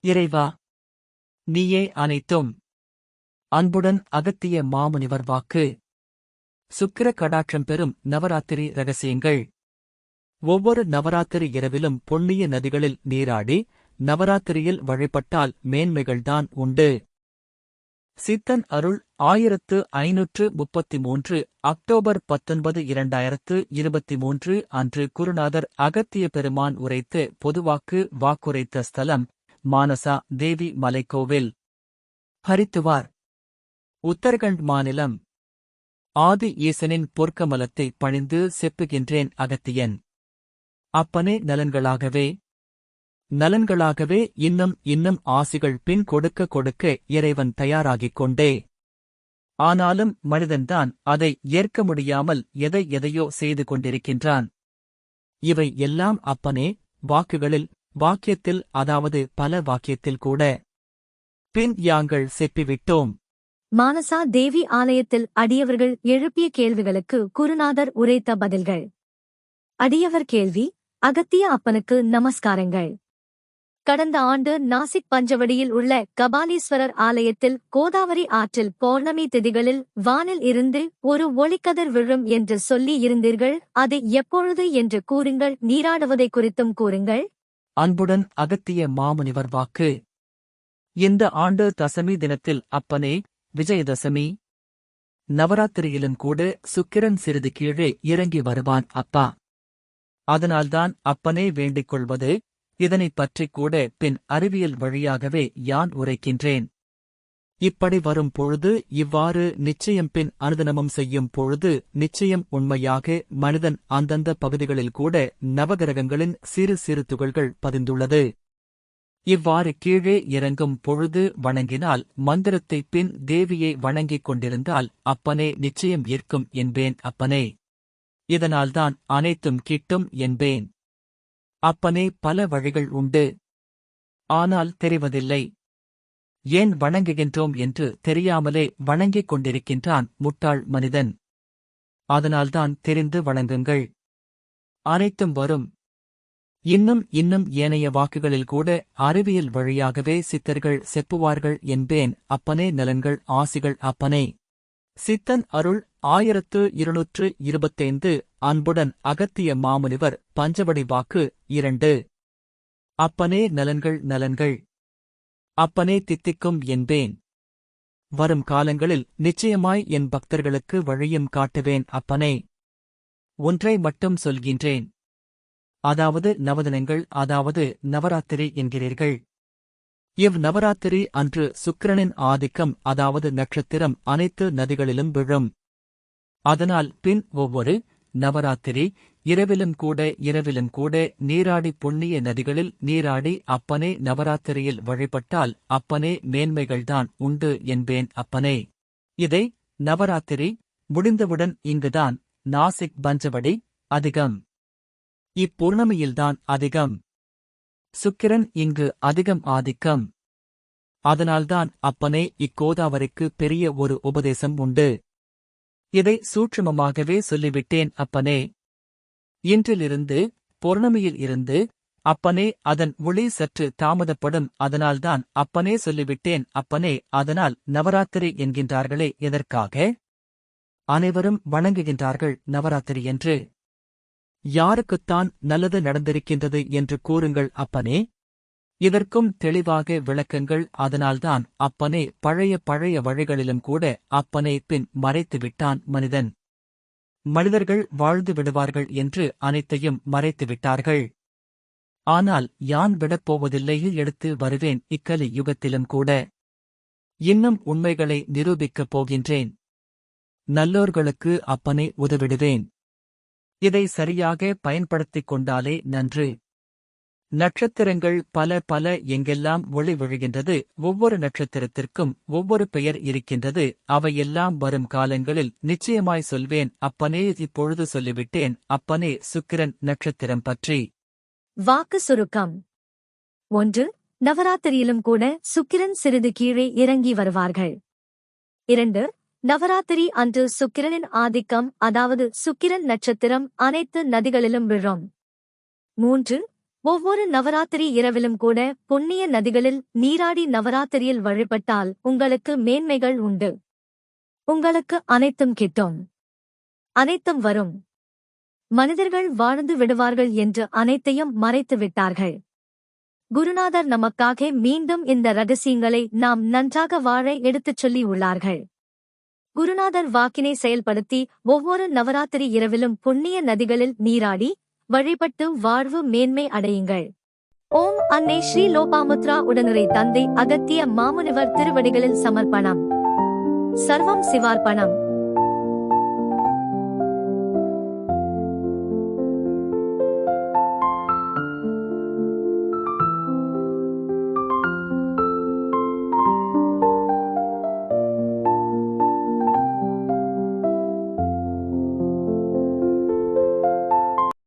இறைவா, நீயே அனைத்தும். அன்புடன் அகத்திய மாமுனிவர் வாக்கு. சுக்கிர கடாட்சம் பெறும் நவராத்திரி ரகசியங்கள். ஒவ்வொரு நவராத்திரி இரவிலும் புண்ணிய நதிகளில் நீராடி நவராத்திரியில் வழிபட்டால் மேன்மைகள்தான் உண்டு. சித்தன் அருள் 1533 அக்டோபர் 19 2023 அன்று குருநாதர் அகத்திய பெருமான் உரைத்து பொதுவாக்கு வாக்குரைத்த ஸ்தலம் மானசா தேவி மலைக்கோவில், ஹரித்துவார், உத்தரகண்ட் மாநிலம். ஆதி ஈசனின் பொற்கமலத்தை பணிந்து செப்புகின்றேன் அகத்தியன். அப்பனே நலன்களாகவே நலன்களாகவே இன்னும் ஆசிகள் பின் கொடுக்க கொடுக்க இறைவன் தயாராகிக் கொண்டே. ஆனாலும் மனிதன்தான் அதை ஏற்க முடியாமல் எதையோ செய்து கொண்டிருக்கின்றான். இவை எல்லாம் அப்பனே வாக்குகளில், வாக்கியத்தில், அதாவது பல வாக்கியத்தில் கூட. பின் யாங்கள் செப்பிவிட்டோம். மானசா தேவி ஆலயத்தில் அடியவர்கள் எழுப்பிய கேள்விகளுக்கு குருநாதர் உரைத்த பதில்கள். அடியவர் கேள்வி: அகத்திய அப்பனுக்கு நமஸ்காரங்கள். கடந்த ஆண்டு நாசிக் பஞ்சவடியில் உள்ள கபாலீஸ்வரர் ஆலயத்தில் கோதாவரி ஆற்றில் பௌர்ணமி திதிகளில் வானில் இருந்து ஒரு ஒளிக்கதிர் விழும் என்று சொல்லி இருந்தீர்கள். அது எப்பொழுது என்று கூறுங்கள். நீராடுவதை குறித்தும் கூறுங்கள். அன்புடன் அகத்திய மாமுனிவர் வாக்கு. இந்த ஆண்டு தசமி தினத்தில் அப்பனே, விஜயதசமி நவராத்திரியிலும் கூட சுக்கிரன் சிறிது கீழே இறங்கி வருவான் அப்பா. அதனால்தான் அப்பனே வேண்டிக் கொள்வது. இதனைப் பற்றிக் கூட பின் அறிவியல் வழியாகவே யான் உரைக்கின்றேன். இப்படி வரும் பொழுது, இவ்வாறு நிச்சயம் பின் அனுதினமும் செய்யும் பொழுது நிச்சயம் உண்மையாக மனிதன் அந்தந்த பகுதிகளில் கூட நவகிரகங்களின் சிறு சிறு துகள்கள் பதிந்துள்ளது. இவ்வாறு கீழே இறங்கும் பொழுது வணங்கினால், மந்திரத்தை பின் தேவியை வணங்கிக் கொண்டிருந்தால் அப்பனே நிச்சயம் ஏற்கும் என்பேன் அப்பனே. இதனால்தான் அனைத்தும் கிட்டும் என்பேன். அப்பனே பல வழிகள் உண்டு. ஆனால் தெரிவதில்லை. ஏன் வணங்குகின்றோம் என்று தெரியாமலே வணங்கிக் கொண்டிருக்கின்றான் முட்டாள் மனிதன். அதனால்தான் தெரிந்து வணங்குங்கள். அனைத்தும் வரும். இன்னும் ஏனைய வாக்குகளில் கூட அறிவியல் வழியாகவே சித்தர்கள் செப்புவார்கள் என்பேன் அப்பனே. நலன்கள் ஆசிகள் அப்பனே. சித்தன் அருள் 1225 அன்புடன் அகத்திய மாமுனிவர் பஞ்சவடி வாக்கு 2. அப்பனே நலன்கள். அப்பனே தித்திக்கும் என்பேன். வரும் காலங்களில் நிச்சயமாய் என் பக்தர்களுக்கு வழியும் காட்டுவேன் அப்பனே. ஒன்றை மட்டும் சொல்கின்றேன். அதாவது நவதினங்கள், அதாவது நவராத்திரி என்கிறீர்கள். நவராத்திரி அன்று சுக்கிரனின் ஆதிக்கம், அதாவது நட்சத்திரம் அனைத்து நதிகளிலும் விழும். அதனால் பின் ஒவ்வொரு நவராத்திரி இரவிலும் கூட நீராடி புண்ணிய நதிகளில் நீராடி அப்பனே நவராத்திரியில் வழிபட்டால் அப்பனே மேன்மைகள்தான் உண்டு என்பேன் அப்பனே. இதை நவராத்திரி முடிந்தவுடன் இங்குதான் நாசிக் பஞ்சவடி அதிகம். இப்பூர்ணமியில்தான் அதிகம். சுக்கிரன் இங்கு அதிகம் ஆதிக்கம். அதனால்தான் அப்பனே இக்கோதாவரிக்கு பெரிய ஒரு உபதேசம் உண்டு. இதை சூட்சுமமாகவே சொல்லிவிட்டேன் அப்பனே. இன்றிலிருந்து பௌர்ணமியில் இருந்து அப்பனே அதன் ஒளி சற்று தாமதப்படும். அதனால்தான் அப்பனே சொல்லிவிட்டேன் அப்பனே. அதனால் நவராத்திரி என்கின்றார்களே எதற்காக? அனைவரும் வணங்குகின்றார்கள் நவராத்திரி என்று. யாருக்குத்தான் நல்லது நடந்திருக்கின்றது என்று கூறுங்கள் அப்பனே. இதற்கும் தெளிவாக விளக்கங்கள். அதனால்தான் அப்பனே பழைய வழிகளிலும் கூட அப்பனே பின் மறைத்துவிட்டான் மனிதன். மனிதர்கள் வாழ்ந்து விடுவார்கள் என்று அனைத்தையும் மறைத்துவிட்டார்கள். ஆனால் யான் விடப்போவதில்லை, எடுத்து வருவேன் இக்கலி யுகத்திலும் கூட. இன்னும் உண்மைகளை நிரூபிக்கப் போகின்றேன். நல்லோர்களுக்கு அப்பனே உதவிடுவேன். இதை சரியாக பயன்படுத்திக் கொண்டாலே நன்று. நட்சத்திரங்கள் பல எங்கெல்லாம் ஒளி விழுகின்றது. ஒவ்வொரு நட்சத்திரத்திற்கும் ஒவ்வொரு பெயர் இருக்கின்றது. அவையெல்லாம் வரும் காலங்களில் நிச்சயமாய் சொல்வேன் அப்பனே. இப்பொழுது சொல்லிவிட்டேன் அப்பனே. சுக்கிரன் நட்சத்திரம் பற்றி வாக்கு சுருக்கம். 1. நவராத்திரியிலும் கூட சுக்கிரன் சிறிது கீழே இறங்கி வருவார்கள். 2. நவராத்திரி அன்று சுக்கிரனின் ஆதிக்கம், அதாவது சுக்கிரன் நட்சத்திரம் அனைத்து நதிகளிலும் விழும். 3. ஒவ்வொரு நவராத்திரி இரவிலும் கூட புண்ணிய நதிகளில் நீராடி நவராத்திரியில் வழிபட்டால் உங்களுக்கு மேன்மைகள் உண்டு. உங்களுக்கு அனைத்தும் கிட்டும். அனைத்தும் வரும். மனிதர்கள் வாழ்ந்து விடுவார்கள் என்று அனைத்தையும் மறைத்து விட்டார்கள். குருநாதர் நமக்காக மீண்டும் இந்த ரகசியங்களை நாம் நன்றாக வாழ எடுத்துச் சொல்லி உள்ளார்கள். குருநாதர் வாக்கினை செயல்படுத்தி ஒவ்வொரு நவராத்திரி இரவிலும் புண்ணிய நதிகளில் நீராடி வழிபட்டு வாழ்வு மேன்மை அடையுங்கள். ஓம் அன்னை ஸ்ரீ லோபாமுத்ரா உடனுரை தந்தை அகத்திய மாமுனிவர் திருவடிகளில் சமர்ப்பணம். சர்வம் சிவார்ப்பணம்.